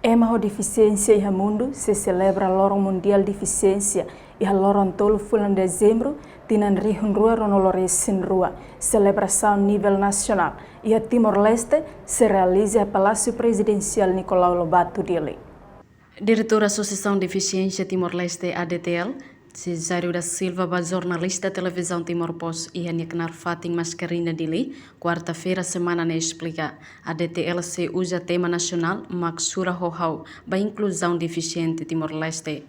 Ema deficiência e mundo se celebra Lorong Mundial Deficiência e a Lorong Tolo Fulan dezembro tinan rihun rua ronoloresin rua celebração nível nacional e a Timor-Leste se realiza a Palácio Presidencial Nicolau Lobato Dili. Diretor Associação Deficiência Timor-Leste ADTL, Cesário da Silva, jornalista da televisão Timor-Post e Aniknar Fatin Mascarina Dili, quarta-feira semana ne explica. A ADTL se usa tema nacional Maksura Hohau, ba inclusão deficiente Timor-Leste.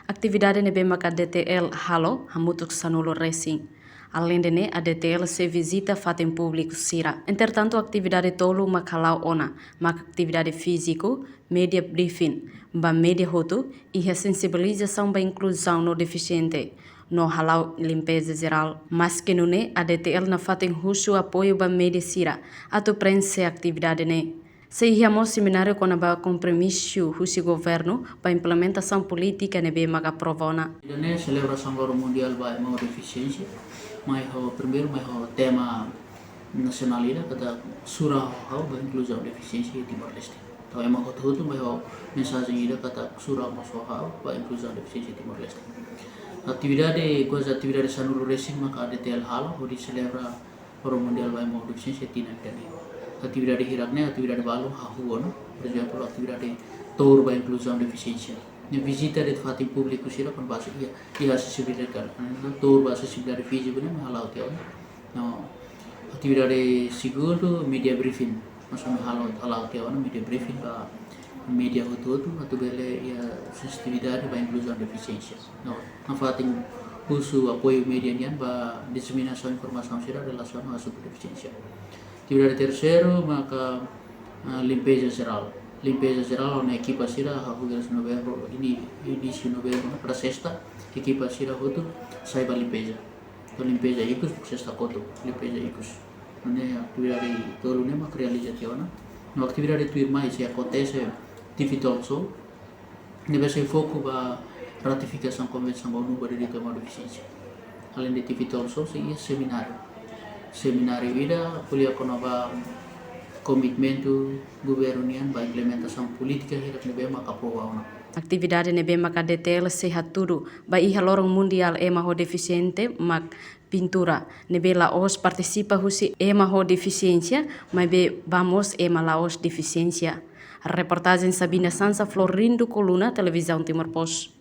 Atividade ne bema ka ADTL halo hamutuk sanulo racing. Além de ne, a ADTL se visita fatem público sira. Entretanto, atividade tolo makalau ona, mak atividade físico, media briefing, ba media hoto e a sensibilização ba inclusão no deficiente, no halau limpeza geral. Mas que não ne, a ADTL na fatem husu apoio ba media sira, ato prense atividade ne. Seihamos seminário com a compromisso do governo para a implementação política nebe maga provona. A celebração do Mundial vai uma deficiência, mas o primeiro o tema nacional ida kata surah a inclusão deficiência Timor-Leste. Então é uma outra mas a mensagem ida kata surah masoha a inclusão deficiência Timor-Leste. Atividade sanulu racing maka ADTL halo onde celebra o Mundial vai uma deficiência tinakani. Atividade hiraknya atividade balu hahuon, por exemplo, atividade tour ba inclusão deficiência. A visita de fato público sira con base e acessibilidade kan. Tour ba acessibilidade física ne halau teu. No atividade segundo media briefing. Masuk halau teu media briefing ba media hutu atau bele ya sensitividade ba inclusão deficiência. No na fato uso apoio media nian ba disseminação informação sira relacionada à deficiência. Atividade terceiro, maka limpeza geral. Limpeza geral na equipa sira hahugas novembro ini início novembro para sexta equipa sira hotu saiba limpeza. Então limpeza ikus sexta koto limpeza ikus. Né atividade tolo ne mak realização. No atividade tuir mais se acontece tivitolso. Nebe se foco ba ratificação convenção ONU para direito à deficiência. Além de tivitolso se seminário. Seminário ida kuliah konova komitmen do governo nian ba implementação política hirak nebe maka provauna. Atividade nebe maka ADTL sehat tudo ba iha lorong mundial ema ho deficiente mak pintura nebe laos participa husi ema ho deficiência mas be vamos ema laos deficiência. Reportagem Sabina Sansa Florindo Coluna, televisão Timor-Post.